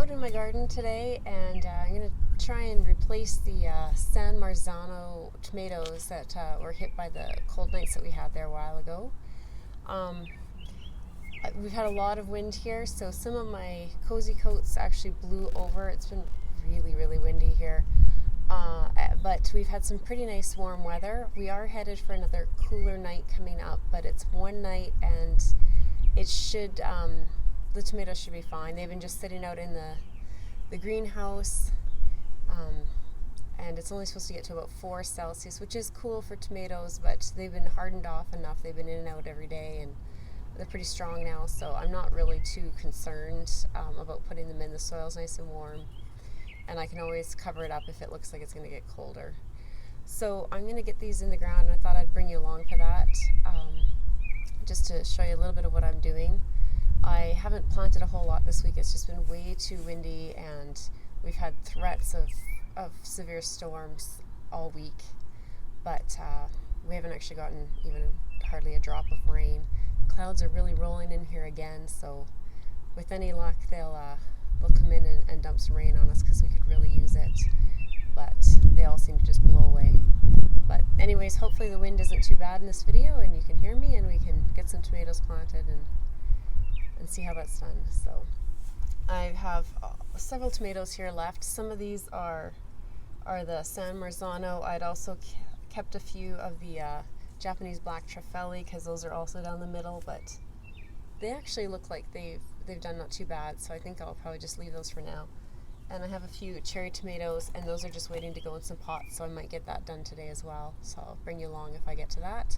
out in my garden today, and I'm going to try and replace the San Marzano tomatoes that were hit by the cold nights that we had there a while ago. We've had a lot of wind here, so some of my cozy coats actually blew over. It's been really, really windy here. But we've had some pretty nice warm weather. We are headed for another cooler night coming up, but it's one night and it should, the tomatoes should be fine. They've been just sitting out in the greenhouse, and it's only supposed to get to about 4 Celsius, which is cool for tomatoes, but they've been hardened off enough. They've been in and out every day, and they're pretty strong now, so I'm not really too concerned about putting them in. The soil's nice and warm, and I can always cover it up if it looks like it's going to get colder. So I'm going to get these in the ground, and I thought I'd bring you along for that, just to show you a little bit of what I'm doing. I haven't planted a whole lot this week. It's just been way too windy, and we've had threats of severe storms all week, but we haven't actually gotten even hardly a drop of rain. Clouds are really rolling in here again, so with any luck they'll come in and dump some rain on us, because we could really use it, but they all seem to just blow away. But anyways, hopefully the wind isn't too bad in this video and you can hear me and we can get some tomatoes planted and see how that's done. So I have several tomatoes here left. Some of these are the San Marzano. I'd also kept a few of the Japanese black trifeli, because those are also down the middle, but they actually look like they've done not too bad, so I think I'll probably just leave those for now. And I have a few cherry tomatoes, and those are just waiting to go in some pots, so I might get that done today as well, so I'll bring you along if I get to that.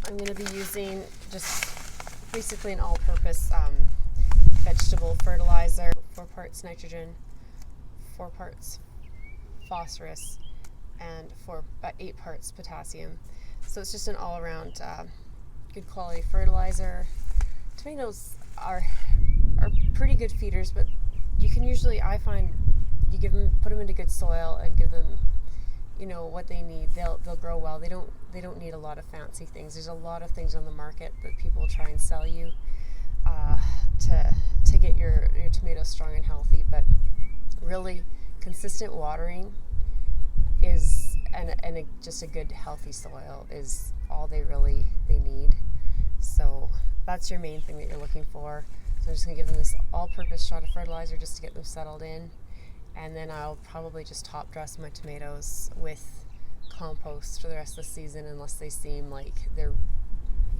I'm going to be using just basically an all-purpose vegetable fertilizer, 4 parts nitrogen, 4 parts phosphorus, and 8 parts potassium. So it's just an all-around good quality fertilizer. Tomatoes are pretty good feeders, but you can usually, I find, you put them into good soil and give them, what they need. They'll grow well. They don't need a lot of fancy things. There's a lot of things on the market that people try and sell you to get your tomatoes strong and healthy, but really consistent watering is just a good healthy soil is all they need. So that's your main thing that you're looking for. So I'm just going to give them this all-purpose shot of fertilizer just to get them settled in, and then I'll probably just top dress my tomatoes with compost for the rest of the season, unless they seem like they're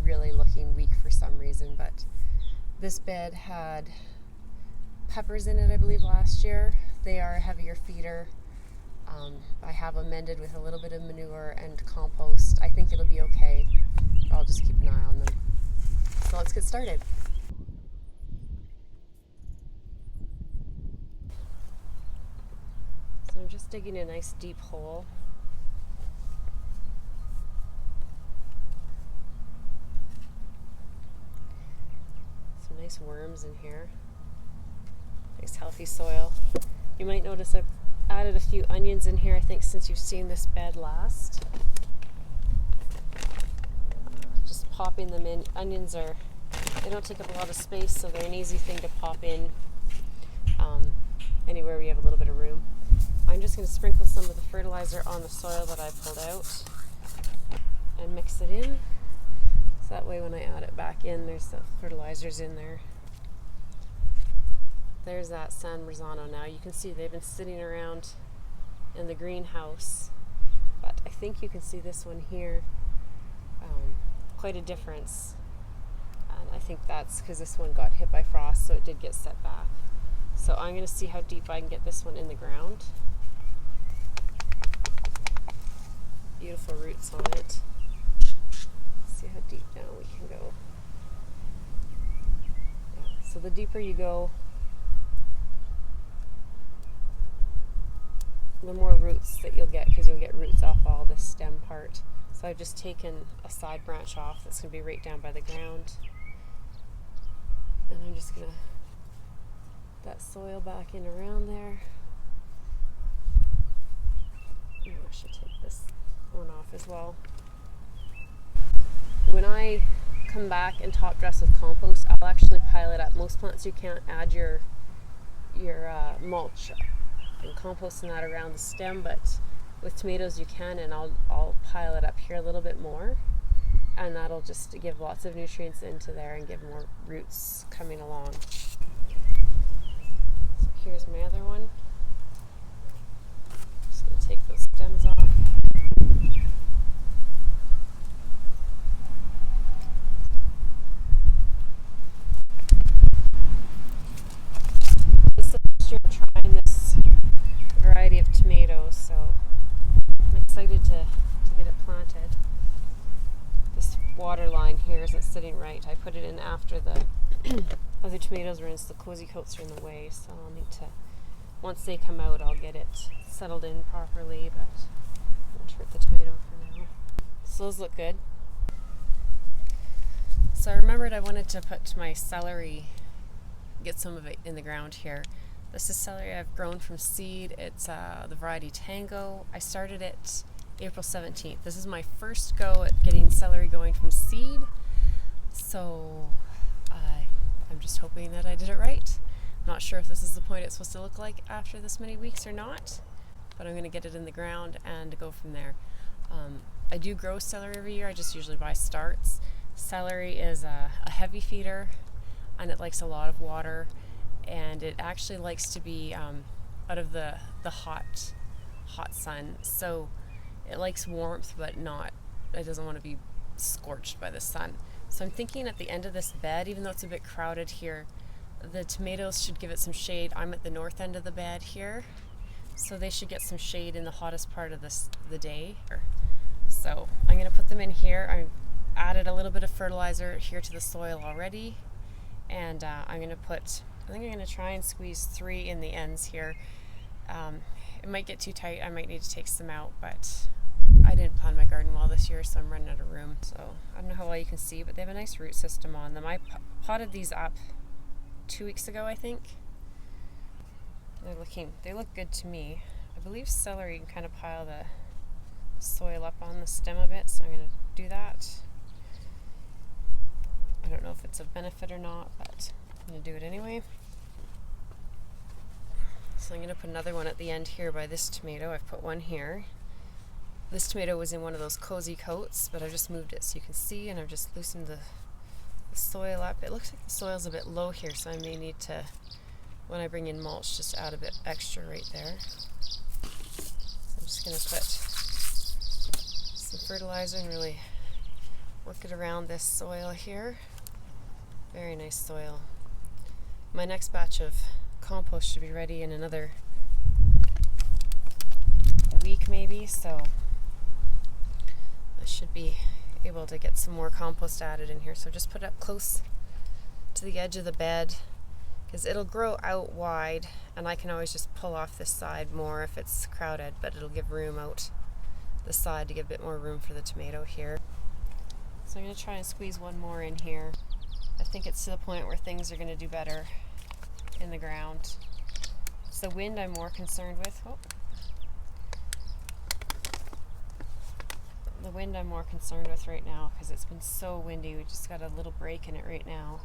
really looking weak for some reason. But this bed had peppers in it, I believe, last year. They are a heavier feeder. I have amended with a little bit of manure and compost. I think it'll be okay. I'll just keep an eye on them. So let's get started. So I'm just digging a nice deep hole. Some nice worms in here. Nice healthy soil. You might notice I've added a few onions in here, I think, since you've seen this bed last. Just popping them in. Onions they don't take up a lot of space, so they're an easy thing to pop in anywhere where you have a little bit of room. I'm just going to sprinkle some of the fertilizer on the soil that I pulled out and mix it in, so that way when I add it back in, there's the fertilizers in there. There's that San Marzano now. You can see they've been sitting around in the greenhouse, but I think you can see this one here, quite a difference. And I think that's because this one got hit by frost, so it did get set back. So I'm going to see how deep I can get this one in the ground. Beautiful roots on it. See how deep down we can go. Yeah. So the deeper you go, the more roots that you'll get, because you'll get roots off all this stem part. So I've just taken a side branch off that's going to be right down by the ground. And I'm just going to that soil back in around there. Oh, I should take this one off as well. When I come back and top dress with compost, I'll actually pile it up. Most plants you can't add your mulch and composting that around the stem, but with tomatoes you can, and I'll pile it up here a little bit more, and that'll just give lots of nutrients into there and give more roots coming along. So here's my other one. Just going to take those stems off. This is the first year I'm trying this variety of tomatoes, so I'm excited to get it planted. This water line here isn't sitting right. I put it in after the other tomatoes were in, so the cozy coats are in the way, so I'll need to, once they come out, I'll get it settled in properly, but I won't hurt the tomato for now. So those look good. So I remembered I wanted to put my celery, get some of it in the ground here. This is celery I've grown from seed. It's the variety Tango. I started it April 17th. This is my first go at getting celery going from seed. So I'm just hoping that I did it right. I'm not sure if this is the point it's supposed to look like after this many weeks or not, but I'm going to get it in the ground and go from there. I do grow celery every year. I just usually buy starts. Celery is a heavy feeder, and it likes a lot of water, and it actually likes to be out of the hot sun. So it likes warmth, but it doesn't want to be scorched by the sun. So I'm thinking at the end of this bed, even though it's a bit crowded here, the tomatoes should give it some shade. I'm at the north end of the bed here, so they should get some shade in the hottest part of the day. So I'm going to put them in here. I added a little bit of fertilizer here to the soil already, and I'm going to try and squeeze 3 in the ends here. It might get too tight. I might need to take some out, but I didn't plan my garden well this year, so I'm running out of room. So I don't know how well you can see, but they have a nice root system on them. I potted these up 2 weeks ago, I think. They look good to me. I believe celery can kind of pile the soil up on the stem a bit, so I'm going to do that. I don't know if it's a benefit or not, but I'm going to do it anyway. So I'm going to put another one at the end here by this tomato. I've put one here. This tomato was in one of those cozy coats, but I've just moved it so you can see, and I've just loosened the soil up. It looks like the soil's a bit low here, so I may need to, when I bring in mulch, just add a bit extra right there. So I'm just going to put some fertilizer and really work it around this soil here. Very nice soil. My next batch of compost should be ready in another week maybe, so I should be able to get some more compost added in here. So just put it up close to the edge of the bed, because it'll grow out wide, and I can always just pull off this side more if it's crowded, but it'll give room out the side to give a bit more room for the tomato here. So I'm going to try and squeeze one more in here. I think it's to the point where things are going to do better in the ground. It's the wind I'm more concerned with. The wind I'm more concerned with right now, because it's been so windy. We just got a little break in it right now.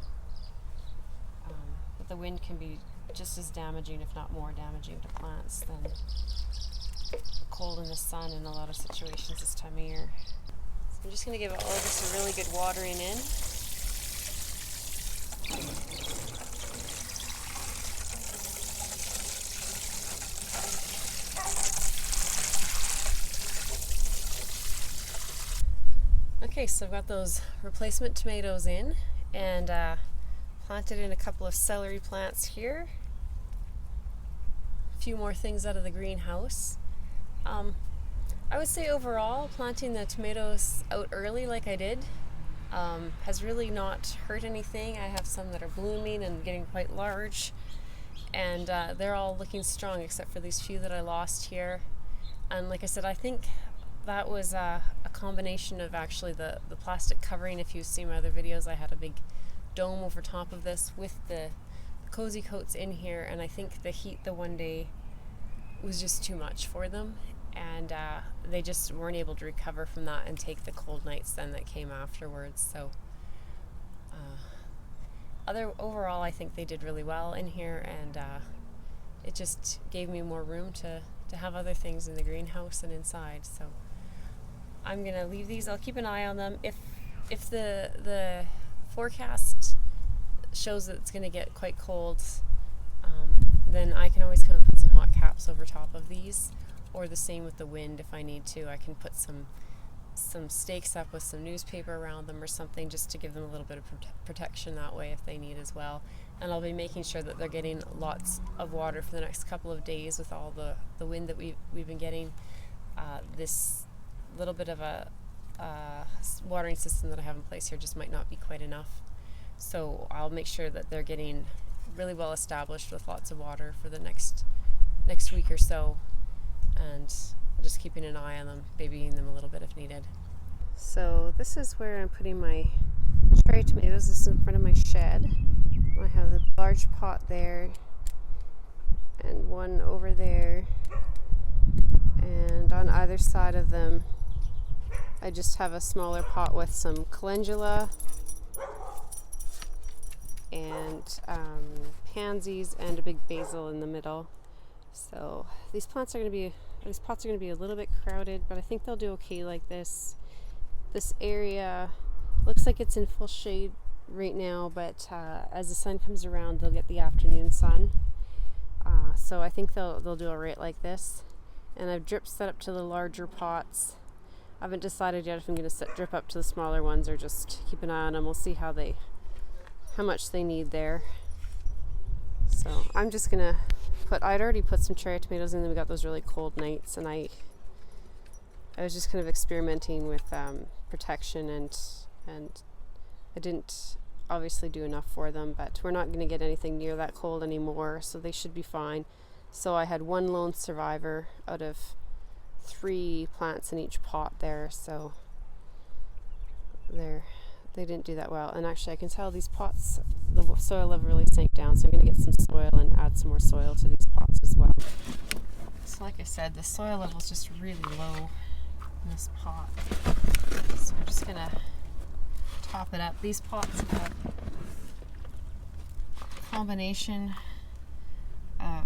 But the wind can be just as damaging, if not more damaging, to plants than the cold and the sun in a lot of situations this time of year. So I'm just going to give all of this a really good watering in. Okay, so I've got those replacement tomatoes in, and planted in a couple of celery plants here. A few more things out of the greenhouse. I would say overall, planting the tomatoes out early like I did has really not hurt anything. I have some that are blooming and getting quite large, and they're all looking strong except for these few that I lost here. And like I said, I think that was a combination of actually the plastic covering. If you've seen my other videos, I had a big dome over top of this with the cozy coats in here, and I think the heat the one day was just too much for them, and they just weren't able to recover from that and take the cold nights then that came afterwards. So overall, I think they did really well in here, and it just gave me more room to have other things in the greenhouse and inside. So I'm gonna leave these. I'll keep an eye on them. If the forecast shows that it's gonna get quite cold, then I can always come and put some hot caps over top of these, or the same with the wind if I need to. I can put some stakes up with some newspaper around them or something, just to give them a little bit of protection that way if they need as well. And I'll be making sure that they're getting lots of water for the next couple of days with all the wind that we've been getting. This little bit of a watering system that I have in place here just might not be quite enough. So I'll make sure that they're getting really well established with lots of water for the next week or so, and just keeping an eye on them, babying them a little bit if needed. So this is where I'm putting my cherry tomatoes. This is in front of my shed. I have the large pot there and one over there, and on either side of them I just have a smaller pot with some calendula and pansies and a big basil in the middle. So these pots are going to be a little bit crowded, but I think they'll do okay like this. This area looks like it's in full shade right now, but as the sun comes around, they'll get the afternoon sun. So I think they'll do all right like this. And I've drip set up to the larger pots. I haven't decided yet if I'm going to set drip up to the smaller ones or just keep an eye on them. We'll see how much they need there. So I'm just gonna I'd already put some cherry tomatoes in. Then we got those really cold nights, and I was just kind of experimenting with protection, and I didn't obviously do enough for them, but we're not going to get anything near that cold anymore, so they should be fine. So I had one lone survivor out of 3 plants in each pot there, so they didn't do that well. And actually I can tell these pots, the soil level really sank down, so I'm going to get some soil and add some more soil to these pots as well. So like I said, the soil level is just really low in this pot, so I'm just going to top it up. These pots have a combination of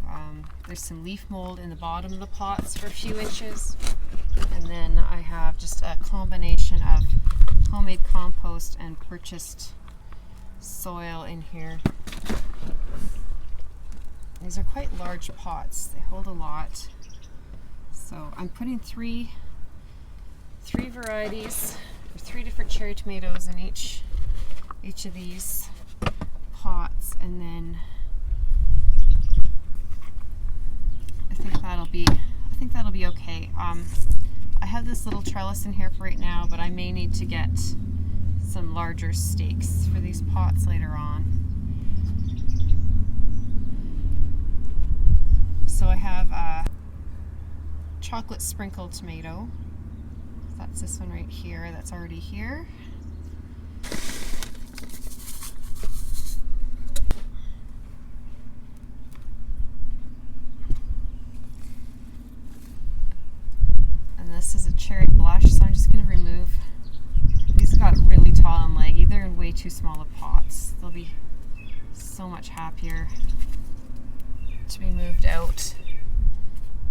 there's some leaf mold in the bottom of the pots for a few inches, and then I have just a combination of homemade compost and purchased soil in here. These are quite large pots, they hold a lot. So I'm putting three varieties, or 3 different cherry tomatoes in each of these pots, and then I think that'll be okay. I have this little trellis in here for right now, but I may need to get some larger stakes for these pots later on. So I have a chocolate sprinkled tomato. That's this one right here that's already here. This is a cherry blush, so I'm just going to remove. These got really tall and leggy. They're in way too small of pots. They'll be so much happier to be moved out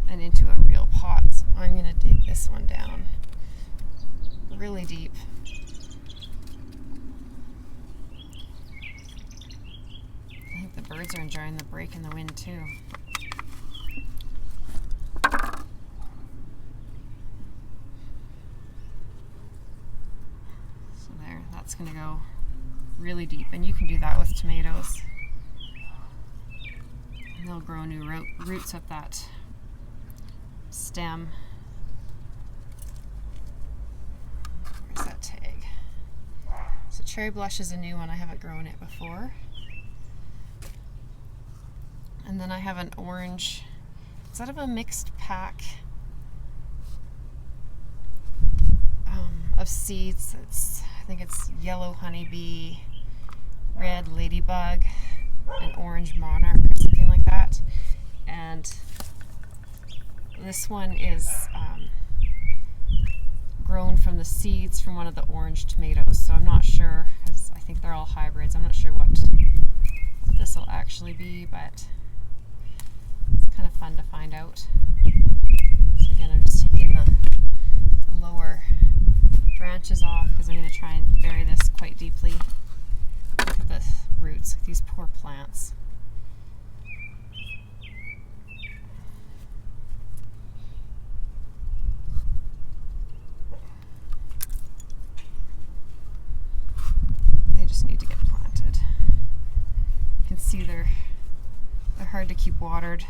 and into a real pot. So I'm going to dig this one down really deep. I think the birds are enjoying the break in the wind too. That's going to go really deep, and you can do that with tomatoes. And they'll grow new roots up that stem. Where's that tag? So cherry blush is a new one. I haven't grown it before. And then I have an orange. It's out of a mixed pack of seeds. I think it's yellow honeybee, red ladybug, and orange monarch or something like that. And this one is grown from the seeds from one of the orange tomatoes. So I'm not sure, because I think they're all hybrids. I'm not sure what actually be, but it's kind of fun to find out. So again, I'm just taking the lower branches off because I'm going to try and bury this quite deeply. Look at the roots, these poor plants. They just need to get planted. You can see they're hard to keep watered.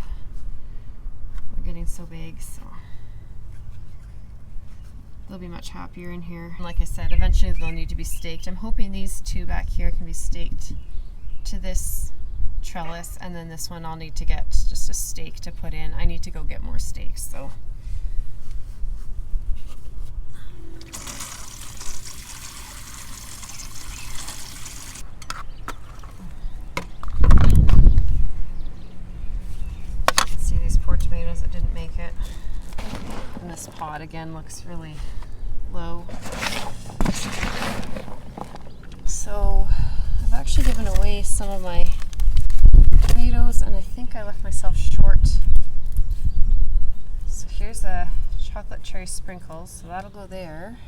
They're getting so big, so they'll be much happier in here. Like I said, eventually they'll need to be staked. I'm hoping these two back here can be staked to this trellis, and then this one I'll need to get just a stake to put in. I need to go get more stakes, so. You can see these poor tomatoes that didn't make it. And this pot again looks really low. So I've actually given away some of my tomatoes, and I think I left myself short. So here's a chocolate cherry sprinkles, so that'll go there.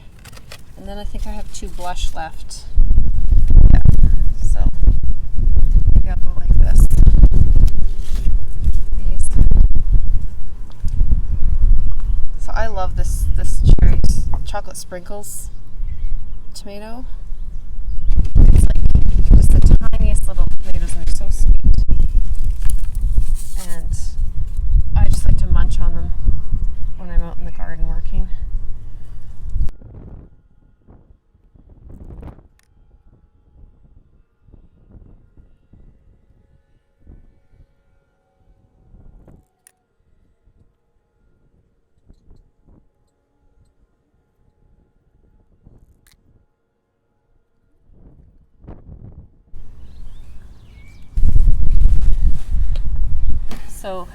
And then I think I have 2 blush left. Yeah. So maybe I'll go like this. These. So I love this cherry chocolate sprinkles tomato. It's like just the tiniest little tomatoes, and they're so sweet. And I just like to munch on them when I'm out in the garden working. So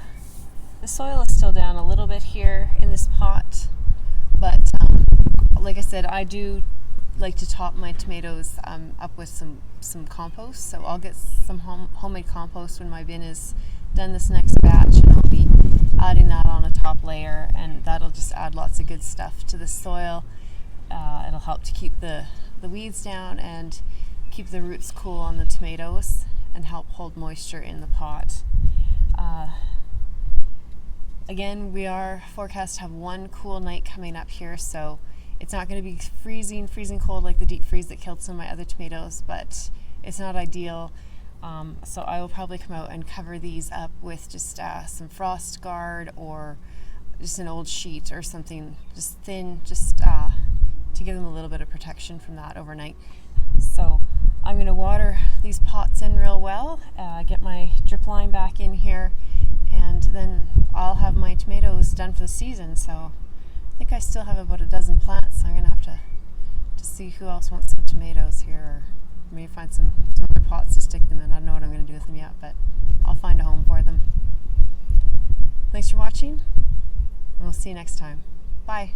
the soil is still down a little bit here in this pot, but like I said, I do like to top my tomatoes up with some compost. So I'll get some homemade compost when my bin is done this next batch, and I'll be adding that on a top layer, and that'll just add lots of good stuff to the soil. It'll help to keep the weeds down and keep the roots cool on the tomatoes and help hold moisture in the pot. Again, we are forecast to have one cool night coming up here, so it's not going to be freezing cold like the deep freeze that killed some of my other tomatoes, but it's not ideal. So I will probably come out and cover these up with just some frost guard or just an old sheet or something just thin, just to give them a little bit of protection from that overnight. So I'm going to water these pots in real well, get my drip line back in here, and then I'll have my tomatoes done for the season. So I think I still have about a dozen plants, so I'm going to have to see who else wants some tomatoes here, or maybe find some other pots to stick them in. I don't know what I'm going to do with them yet, but I'll find a home for them. Thanks for watching, and we'll see you next time. Bye.